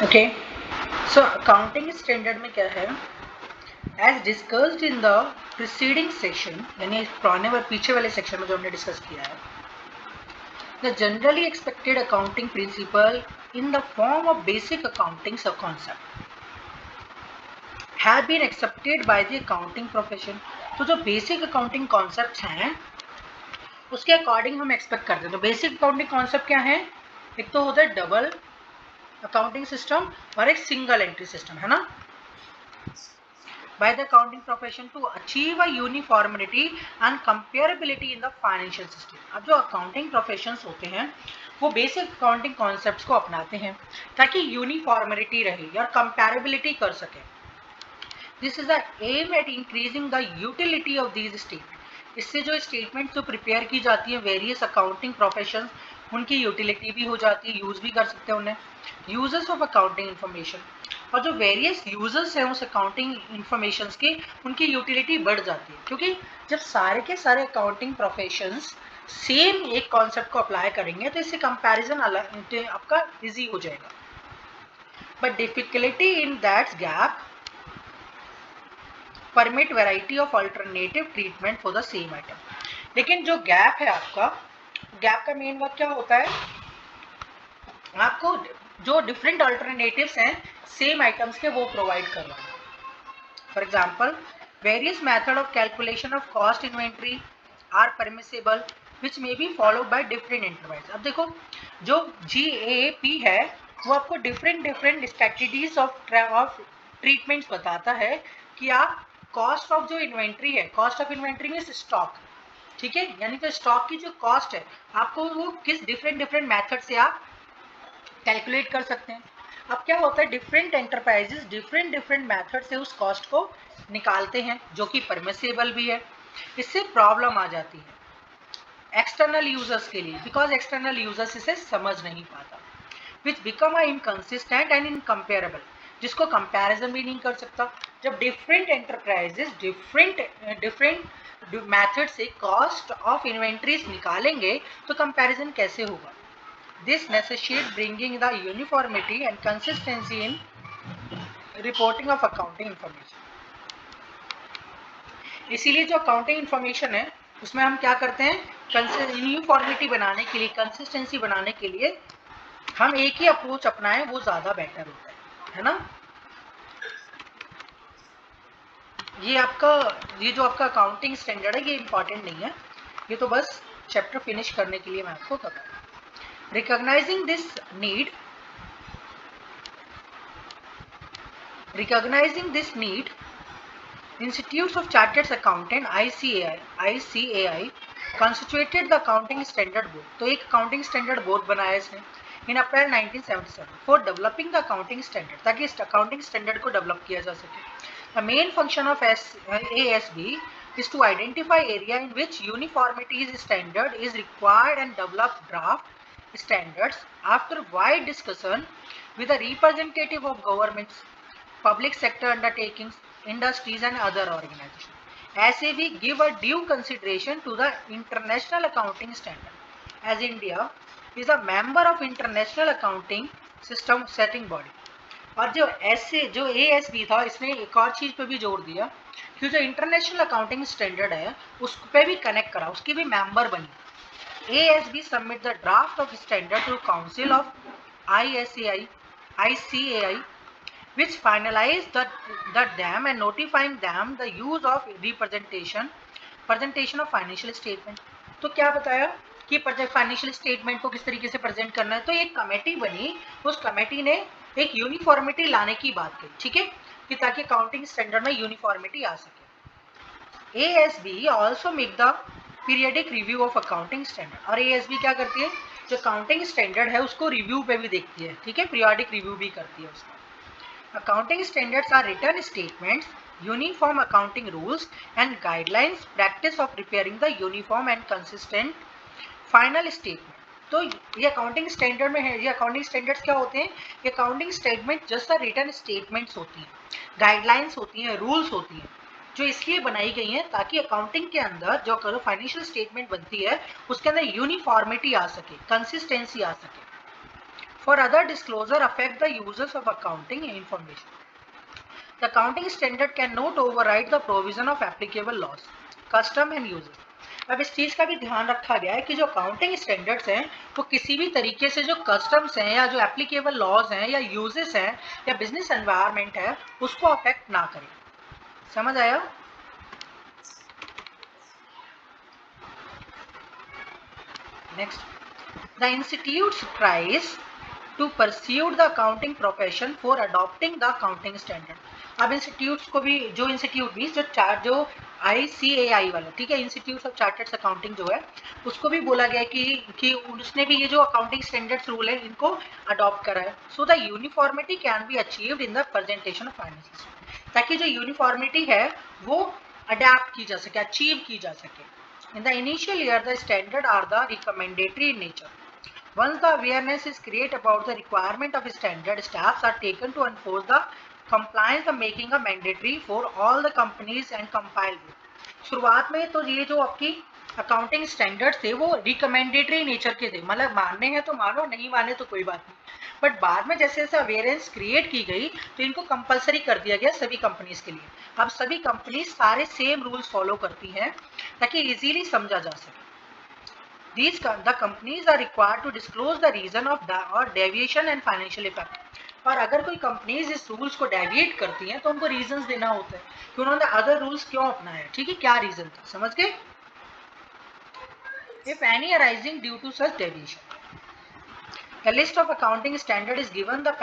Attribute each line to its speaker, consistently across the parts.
Speaker 1: Okay, so accounting standard में क्या है, as discussed in the preceding section, यानी पुराने व पीछे वाले सेक्शन में जो हमने डिस्कस किया है, the generally expected accounting principle in the form of basic accounting सब concept have been accepted by the accounting profession. तो जो बेसिक अकाउंटिंग कॉन्सेप्ट हैं उसके अकॉर्डिंग हम एक्सपेक्ट करते हैं। तो बेसिक अकाउंटिंग कॉन्सेप्ट क्या है, एक तो होता है डबल अकाउंटिंग सिस्टम और एक सिंगल एंट्री सिस्टम, है ना, by the accounting profession to achieve a uniformity and comparability in the financial system। अब जो अकाउंटिंग प्रोफेशंस होते हैं वो बेसिक अकाउंटिंग कॉन्सेप्ट्स को अपनाते हैं ताकि यूनिफॉर्मिटी रहे और कंपैरेबिलिटी कर सके। This is the aim at increasing the utility of these statement. इससे जो स्टेटमेंट जो प्रिपेयर की जाती है वेरियस अकाउंटिंग प्रोफेशंस, उनकी यूटिलिटी भी हो जाती है, यूज भी कर सकते हैं उन्हें। यूजर्स ऑफ अकाउंटिंग इंफॉर्मेशन, और जो वेरियस यूजर्स हैं उस अकाउंटिंग इंफॉर्मेशंस की, उनकी यूटिलिटी बढ़ जाती है, क्योंकि जब सारे के सारे अकाउंटिंग प्रोफेशंस सेम एक कॉन्सेप्ट को अप्लाई करेंगे तो इससे कंपैरिजन आपका इजी हो जाएगा। But difficulty in that gap permit variety of alternative treatment for the same item. लेकिन जो गैप है आपका, गैप का मेन वर्क क्या होता है, आपको जो डिफरेंट अल्टरनेटिव्स हैं सेम आइटम्स के वो प्रोवाइड करवाना। For example, various method of calculation of cost inventory are permissible which may be followed by different enterprise. अब देखो, जो GAAP है वो आपको different different strategies of treatments बताता है कि आप कॉस्ट ऑफ जो इन्वेंट्री है, cost of inventory means stock, ठीक है, यानी कि स्टॉक की जो कॉस्ट है आपको वो किस डिफरेंट डिफरेंट मेथड से आप कैलकुलेट कर सकते हैं। अब क्या होता है, different enterprises different different method से उस कॉस्ट को निकालते हैं जो कि परमिसेबल भी है। इससे प्रॉब्लम आ जाती है एक्सटर्नल यूजर्स के लिए, बिकॉज एक्सटर्नल यूजर्स इसे समझ नहीं पाता, विच become a inconsistent and incomparable, जिसको कंपैरिजन भी नहीं कर सकता। जब different enterprises different different method से कॉस्ट ऑफ इन्वेंट्रीज निकालेंगे तो कंपैरिजन कैसे होगा। This necessitates bringing the uniformity and consistency in reporting of accounting information। इसीलिए जो अकाउंटिंग इंफॉर्मेशन है उसमें हम क्या करते हैं, यूनिफॉर्मिटी बनाने के लिए, कंसिस्टेंसी बनाने के लिए हम एक ही अप्रोच अपनाएं, वो ज्यादा बेटर होता है ना। ये आपका, ये जो आपका अकाउंटिंग स्टैंडर्ड है ये इंपॉर्टेंट नहीं है, ये तो बस चैप्टर फिनिश करने के लिए मैं आपको कर रहा हूँ। Recognising this need, recognizing this need, Institutes of Chartered Accountant ICAI constituted the Accounting Standard Board। तो एक अकाउंटिंग स्टैंडर्ड बोर्ड बनाया इसने इन अप्रैल 1977 for developing the accounting standard, ताकि इस अकाउंटिंग स्टैंडर्ड को डेवलप किया जा सके। The main function of ASB is to identify area in which uniformity is standard is required and develop draft standards after wide discussion with a representative of governments, public sector undertakings, industries and other organizations। ऐसे भी give a due consideration to the international accounting standard as India is a member of international accounting system setting body। और जो ASB था इसने एक और चीज पे भी जोर दिया कि जो इंटरनेशनल अकाउंटिंग स्टैंडर्ड है उस पे भी कनेक्ट करा, उसकी भी मेंबर बनी। ASB submit the draft of standard to council of ICAI which finalized them and notifying them the use of presentation of financial statement। तो क्या बताया कि फाइनेंशियल स्टेटमेंट को किस तरीके से प्रेजेंट करना है। तो एक कमेटी बनी, उस कमेटी ने एक यूनिफॉर्मिटी लाने की बात कही, ठीक है, कि ताकि अकाउंटिंग स्टैंडर्ड में यूनिफॉर्मिटी आ सके। ASB also make the periodic review of accounting standard. और ASB क्या करती है, जो अकाउंटिंग स्टैंडर्ड है उसको रिव्यू पे भी देखती है, ठीक है, पीरियडिक रिव्यू भी करती है उसका। Accounting standards are written statements, uniform accounting rules and guidelines, practice of preparing the uniform and consistent final statement। तो ये अकाउंटिंग स्टैंडर्ड में है, ये अकाउंटिंग स्टैंडर्ड्स क्या होते हैं, ये accounting statement just written statements होती हैं, गाइडलाइंस होती हैं, रूल्स होती हैं, जो इसलिए बनाई गई हैं ताकि अकाउंटिंग के अंदर जो फाइनेंशियल स्टेटमेंट बनती है उसके अंदर यूनिफॉर्मिटी आ सके, कंसिस्टेंसी आ सके। For other disclosure affect the users of accounting information. The accounting standard cannot override the provision of applicable laws, custom and uses. अब इस चीज का भी ध्यान रखा गया है कि जो अकाउंटिंग स्टैंडर्ड्स हैं वो किसी भी तरीके से जो कस्टम्स हैं या जो एप्लीकेबल लॉज हैं या यूजेस हैं या बिजनेस एनवायरनमेंट है उसको अफेक्ट ना करें। समझ आया? Next, the institutes tries to pursue the accounting profession for adopting the accounting standard. अब इंस्टीट्यूट्स को भी जो ICAI वाला, ठीक है, इंस्टीट्यूट ऑफ चार्टर्ड अकाउंटिंग जो है उसको भी बोला गया कि उसने भी ये जो अकाउंटिंग स्टैंडर्ड्स रूल है इनको अडॉप्ट करा है। So the uniformity can be achieved in the presentation of financial, ताकि जो यूनिफॉर्मिटी है वो अडेप्ट की जा सके, अचीव की जा सके। In the initial year the standard are the recommendatory in nature. Once the awareness is created about the requirement of standard, steps are taken to enforce the compliance, the making a mandatory for all the companies and compile with. शुरुआत में तो ये जो आपकी accounting standards थे वो recommendatory nature के थे, मतलब मानने हैं तो मानो, नहीं माने तो कोई बात नहीं। बट बाद में जैसे जैसे अवेयरनेस क्रिएट की गई तो इनको कंपलसरी कर दिया गया सभी कंपनीज के लिए। अब सभी कंपनीज सारे सेम रूल्स फॉलो करती हैं ताकि इजीली समझा जा सके। The companies are required to disclose the reason of deviation and financial effect. और अगर कोई कंपनीज इस रूल्स को डेविएट करती हैं तो उनको रीजंस देना होता है कि उन्होंने अदर रूल्स क्यों अपनाया, ठीक है, क्या रीजन था, समझ गए? If any arising due to such deviation, a list of accounting standard is given the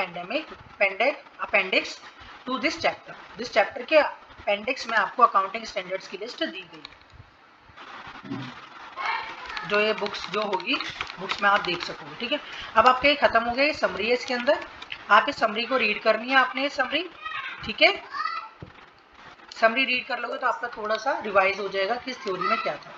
Speaker 1: appendix to this chapter. This chapter के अपेंडिक्स में आपको अकाउंटिंग स्टैंडर्ड्स की लिस्ट दी गई है, जो ये बुक्स जो होगी बुक्स में आप देख सकोगे, ठीक है। अब आपके ये खत्म हो गए, समरी है इसके अंदर, आप इस समरी को रीड करनी है आपने, ये समरी, ठीक है। समरी रीड कर लोगे तो आपका थोड़ा सा रिवाइज हो जाएगा कि इस थ्योरी में क्या था।